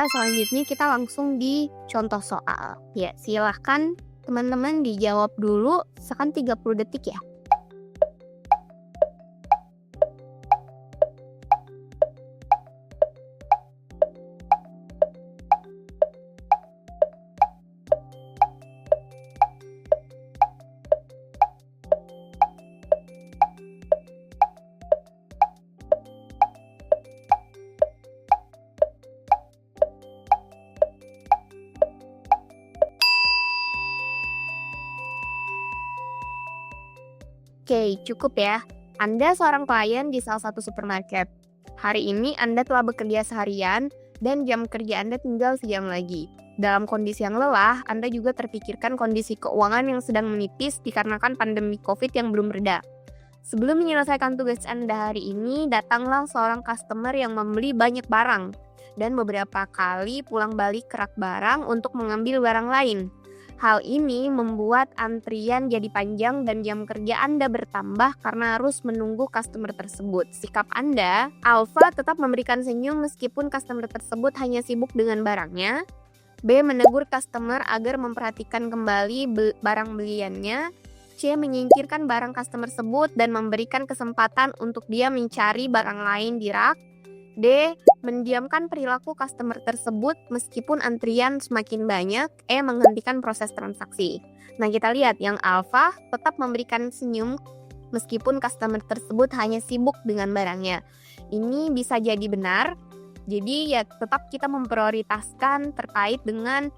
Selanjutnya kita langsung di contoh soal. Ya, silahkan teman-teman dijawab dulu, sekan 30 detik ya. Oke, cukup ya. Anda seorang klien di salah satu supermarket. Hari ini Anda telah bekerja seharian dan jam kerja Anda tinggal sejam lagi. Dalam kondisi yang lelah, Anda juga terpikirkan kondisi keuangan yang sedang menipis dikarenakan pandemi COVID yang belum reda. Sebelum menyelesaikan tugas Anda hari ini, datanglah seorang customer yang membeli banyak barang dan beberapa kali pulang balik kerak barang untuk mengambil barang lain. Hal ini membuat antrian jadi panjang dan jam kerja Anda bertambah karena harus menunggu customer tersebut. Sikap Anda, Alfa tetap memberikan senyum meskipun customer tersebut hanya sibuk dengan barangnya. B. Menegur customer agar memperhatikan kembali barang beliannya. C. Menyingkirkan barang customer tersebut dan memberikan kesempatan untuk dia mencari barang lain di rak. D. Mendiamkan perilaku customer tersebut meskipun antrian semakin banyak. E. Menghentikan proses transaksi. Nah, kita lihat yang Alfa tetap memberikan senyum meskipun customer tersebut hanya sibuk dengan barangnya. Ini bisa jadi benar. Jadi ya tetap kita memprioritaskan terkait dengan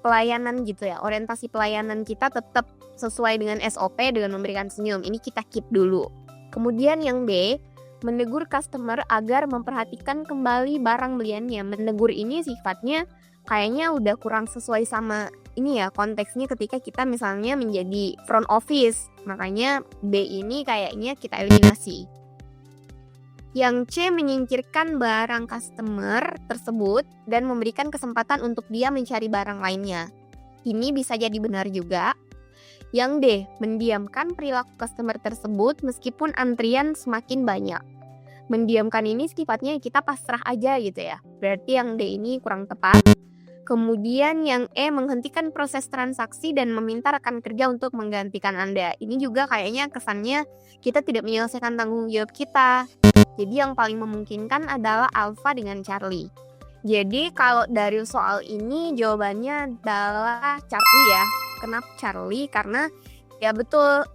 pelayanan gitu ya. Orientasi pelayanan kita tetap sesuai dengan SOP dengan memberikan senyum. Ini kita keep dulu. Kemudian yang B, menegur customer agar memperhatikan kembali barang beliannya. Menegur ini sifatnya kayaknya udah kurang sesuai sama ini ya konteksnya ketika kita misalnya menjadi front office. Makanya B ini kayaknya kita eliminasi. Yang C, menyingkirkan barang customer tersebut dan memberikan kesempatan untuk dia mencari barang lainnya. Ini bisa jadi benar juga. Yang D, mendiamkan perilaku customer tersebut meskipun antrian semakin banyak. Mendiamkan ini sifatnya kita pasrah aja gitu ya. Berarti yang D ini kurang tepat. Kemudian yang E, menghentikan proses transaksi dan meminta rekan kerja untuk menggantikan Anda. Ini juga kayaknya kesannya kita tidak menyelesaikan tanggung jawab kita. Jadi yang paling memungkinkan adalah Alfa dengan Charlie. Jadi kalau dari soal ini jawabannya adalah Charlie ya. Kenapa Charlie? Karena ya betul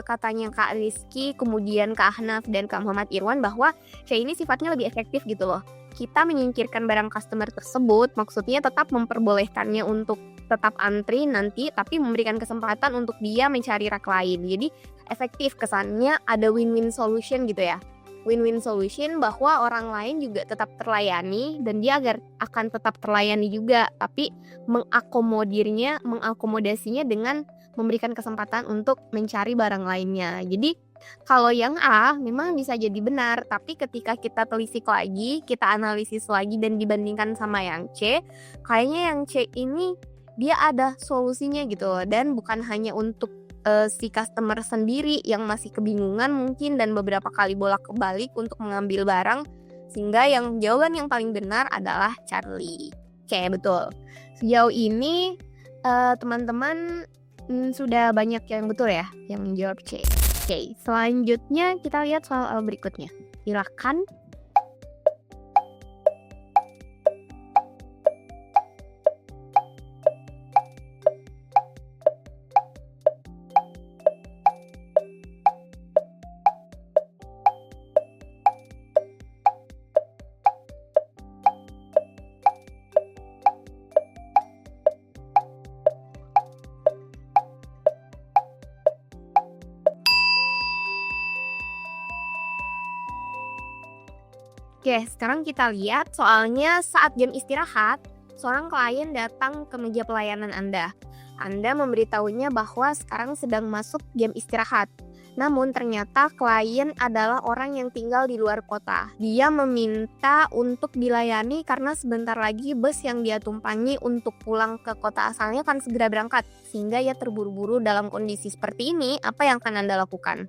katanya Kak Rizky, kemudian Kak Ahnaf dan Kak Muhammad Irwan bahwa C ini sifatnya lebih efektif gitu loh. Kita menyingkirkan barang customer tersebut, maksudnya tetap memperbolehkannya untuk tetap antri nanti, tapi memberikan kesempatan untuk dia mencari rak lain. Jadi efektif, kesannya ada win-win solution gitu ya. Win-win solution bahwa orang lain juga tetap terlayani dan dia akan tetap terlayani juga, tapi mengakomodasinya dengan memberikan kesempatan untuk mencari barang lainnya. Jadi kalau yang A memang bisa jadi benar, tapi ketika kita telisik lagi, kita analisis lagi dan dibandingkan sama yang C, kayaknya yang C ini dia ada solusinya gitu loh, dan bukan hanya untuk si customer sendiri yang masih kebingungan mungkin dan beberapa kali bolak-balik untuk mengambil barang, sehingga yang jawaban yang paling benar adalah Charlie. Oke, betul. Sejauh ini teman-teman sudah banyak yang betul ya yang menjawab C. Oke, selanjutnya kita lihat soal berikutnya. Silakan. Oke, sekarang kita lihat soalnya saat jam istirahat, seorang klien datang ke meja pelayanan Anda. Anda memberitahunya bahwa sekarang sedang masuk jam istirahat. Namun ternyata klien adalah orang yang tinggal di luar kota. Dia meminta untuk dilayani karena sebentar lagi bus yang dia tumpangi untuk pulang ke kota asalnya akan segera berangkat. Sehingga ia terburu-buru. Dalam kondisi seperti ini, apa yang akan Anda lakukan?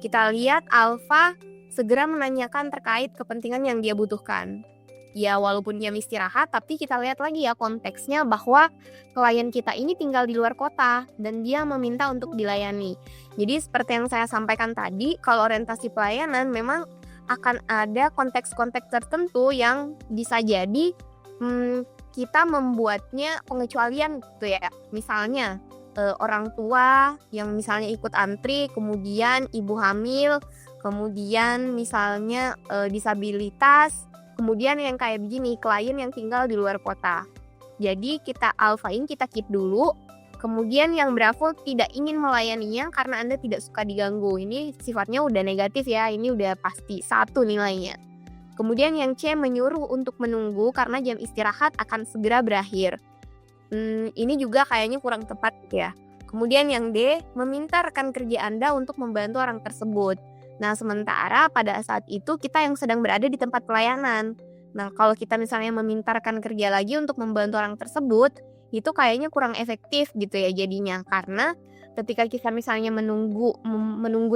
Kita lihat Alfa segera menanyakan terkait kepentingan yang dia butuhkan. Ya walaupun jam istirahat, tapi kita lihat lagi ya konteksnya bahwa klien kita ini tinggal di luar kota dan dia meminta untuk dilayani. Jadi seperti yang saya sampaikan tadi, kalau orientasi pelayanan memang akan ada konteks-konteks tertentu yang bisa jadi kita membuatnya pengecualian gitu ya. Misalnya orang tua yang misalnya ikut antri, kemudian ibu hamil, kemudian misalnya disabilitas, kemudian yang kayak begini, klien yang tinggal di luar kota. Jadi kita alfain, kita keep dulu. Kemudian yang bravo tidak ingin melayaninya karena Anda tidak suka diganggu. Ini sifatnya udah negatif ya, ini udah pasti 1 nilainya. Kemudian yang C menyuruh untuk menunggu karena jam istirahat akan segera berakhir. Ini juga kayaknya kurang tepat ya. Kemudian yang D, meminta rekan kerja Anda untuk membantu orang tersebut. Nah, sementara pada saat itu kita yang sedang berada di tempat pelayanan. Nah, kalau kita misalnya meminta rekan kerja lagi untuk membantu orang tersebut, itu kayaknya kurang efektif gitu ya jadinya. Karena ketika kita misalnya menunggu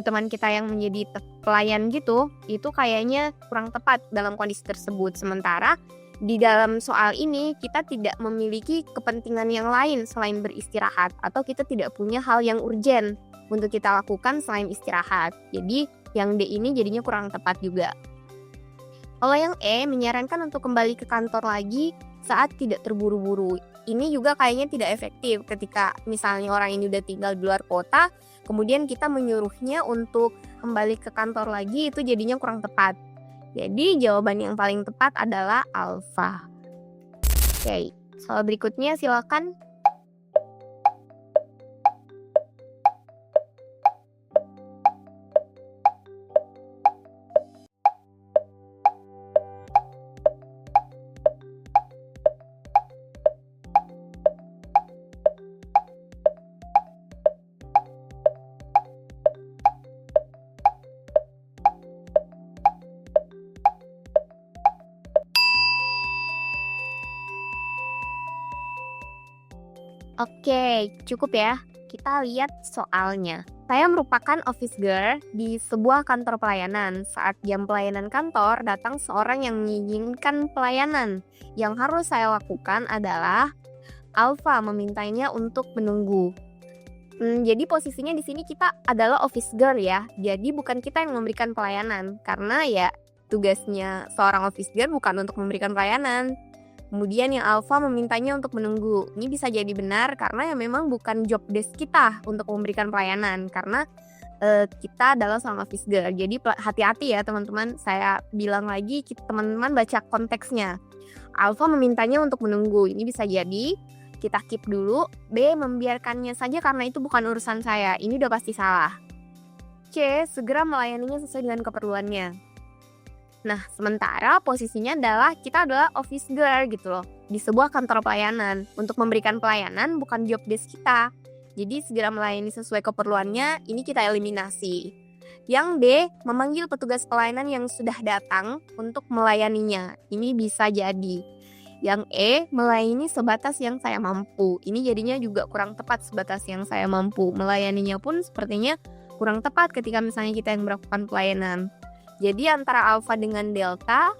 teman kita yang menjadi pelayan gitu, itu kayaknya kurang tepat dalam kondisi tersebut. Sementara di dalam soal ini kita tidak memiliki kepentingan yang lain selain beristirahat, atau kita tidak punya hal yang urgen untuk kita lakukan selain istirahat. Jadi yang D ini jadinya kurang tepat juga. Kalau yang E menyarankan untuk kembali ke kantor lagi saat tidak terburu-buru. Ini juga kayaknya tidak efektif ketika misalnya orang ini udah tinggal di luar kota, kemudian kita menyuruhnya untuk kembali ke kantor lagi, itu jadinya kurang tepat. Jadi jawaban yang paling tepat adalah alfa. Oke, soal berikutnya silakan. Oke, cukup ya. Kita lihat soalnya. Saya merupakan office girl di sebuah kantor pelayanan. Saat jam pelayanan kantor, datang seorang yang menginginkan pelayanan. Yang harus saya lakukan adalah alfa memintanya untuk menunggu. Jadi posisinya di sini kita adalah office girl ya. Jadi bukan kita yang memberikan pelayanan. Karena ya tugasnya seorang office girl bukan untuk memberikan pelayanan. Kemudian yang alfa memintanya untuk menunggu. Ini bisa jadi benar karena ya memang bukan job desk kita untuk memberikan pelayanan. Karena kita adalah seorang office girl. Jadi hati-hati ya teman-teman. Saya bilang lagi, teman-teman baca konteksnya. Alfa memintanya untuk menunggu. Ini bisa jadi kita keep dulu. B, membiarkannya saja karena itu bukan urusan saya. Ini udah pasti salah. C, segera melayaninya sesuai dengan keperluannya. Nah, sementara posisinya adalah kita adalah office girl gitu loh, di sebuah kantor pelayanan. Untuk memberikan pelayanan bukan job desk kita. Jadi segera melayani sesuai keperluannya, ini kita eliminasi. Yang D, memanggil petugas pelayanan yang sudah datang untuk melayaninya. Ini bisa jadi. Yang E, melayani sebatas yang saya mampu. Ini jadinya juga kurang tepat, sebatas yang saya mampu. Melayaninya pun sepertinya kurang tepat ketika misalnya kita yang melakukan pelayanan. Jadi antara alfa dengan delta,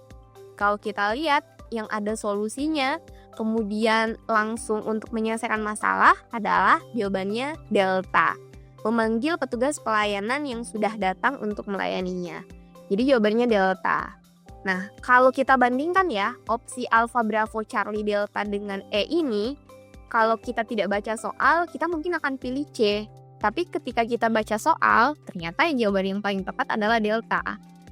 kalau kita lihat yang ada solusinya, kemudian langsung untuk menyelesaikan masalah adalah jawabannya delta. Memanggil petugas pelayanan yang sudah datang untuk melayaninya. Jadi jawabannya delta. Nah, kalau kita bandingkan ya, opsi alfa, bravo, charlie, delta dengan E ini, kalau kita tidak baca soal, kita mungkin akan pilih C. Tapi ketika kita baca soal, ternyata jawaban yang paling tepat adalah delta.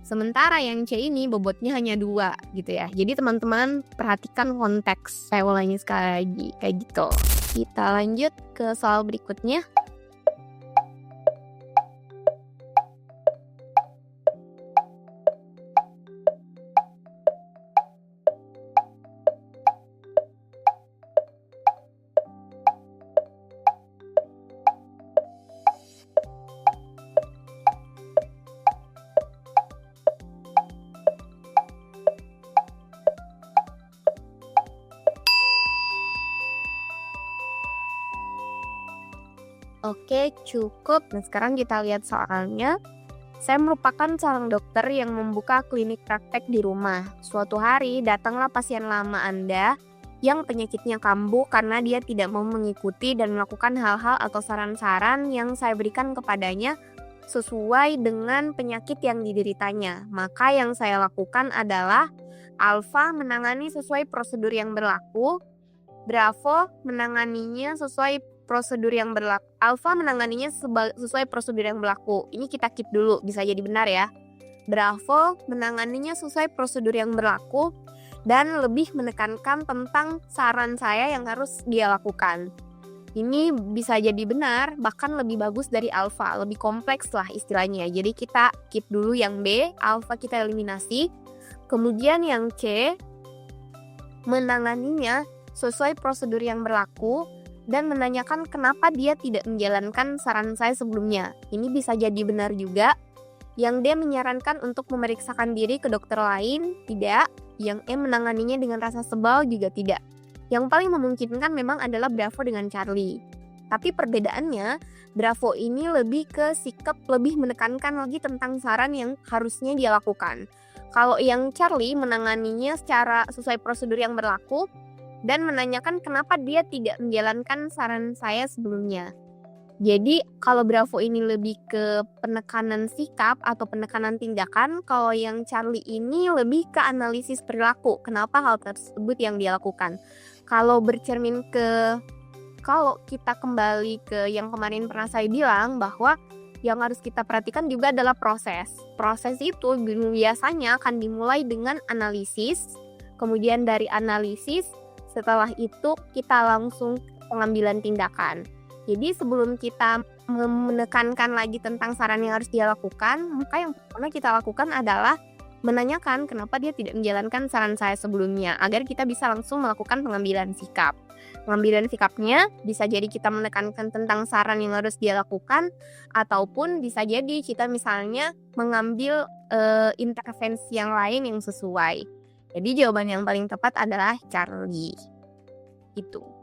Sementara yang C ini bobotnya hanya 2 gitu ya. Jadi teman-teman perhatikan konteks. Saya ulangi sekali lagi kayak gitu. Kita lanjut ke soal berikutnya. Oke, cukup. Nah, sekarang kita lihat soalnya. Saya merupakan seorang dokter yang membuka klinik praktek di rumah. Suatu hari datanglah pasien lama Anda yang penyakitnya kambuh karena dia tidak mau mengikuti dan melakukan hal-hal atau saran-saran yang saya berikan kepadanya sesuai dengan penyakit yang dideritanya. Maka yang saya lakukan adalah Alfa menangani sesuai prosedur yang berlaku, Bravo menanganinya sesuai prosedur yang berlaku. Alfa menanganinya sesuai prosedur yang berlaku. Ini kita keep dulu, bisa jadi benar ya. Bravo menanganinya sesuai prosedur yang berlaku dan lebih menekankan tentang saran saya yang harus dia lakukan. Ini bisa jadi benar, bahkan lebih bagus dari Alfa, lebih kompleks lah istilahnya. Jadi kita keep dulu yang B, Alfa kita eliminasi. Kemudian yang C, menanganinya sesuai prosedur yang berlaku dan menanyakan kenapa dia tidak menjalankan saran saya sebelumnya. Ini bisa jadi benar juga. Yang D menyarankan untuk memeriksakan diri ke dokter lain, tidak. Yang E menanganinya dengan rasa sebal, juga tidak. Yang paling memungkinkan memang adalah Bravo dengan Charlie. Tapi perbedaannya, Bravo ini lebih ke sikap, lebih menekankan lagi tentang saran yang harusnya dia lakukan. Kalau yang Charlie menanganinya secara sesuai prosedur yang berlaku dan menanyakan kenapa dia tidak menjalankan saran saya sebelumnya. Jadi kalau Bravo ini lebih ke penekanan sikap atau penekanan tindakan, kalau yang Charlie ini lebih ke analisis perilaku. Kenapa hal tersebut yang dia lakukan? Kalau kita kembali ke yang kemarin pernah saya bilang bahwa yang harus kita perhatikan juga adalah proses. Proses itu biasanya akan dimulai dengan analisis, kemudian dari analisis, setelah itu kita langsung pengambilan tindakan. Jadi sebelum kita menekankan lagi tentang saran yang harus dia lakukan, maka yang pertama kita lakukan adalah menanyakan kenapa dia tidak menjalankan saran saya sebelumnya, agar kita bisa langsung melakukan pengambilan sikap. Pengambilan sikapnya bisa jadi kita menekankan tentang saran yang harus dia lakukan, ataupun bisa jadi kita misalnya mengambil intervensi yang lain yang sesuai. Jadi jawaban yang paling tepat adalah Charlie. Itu.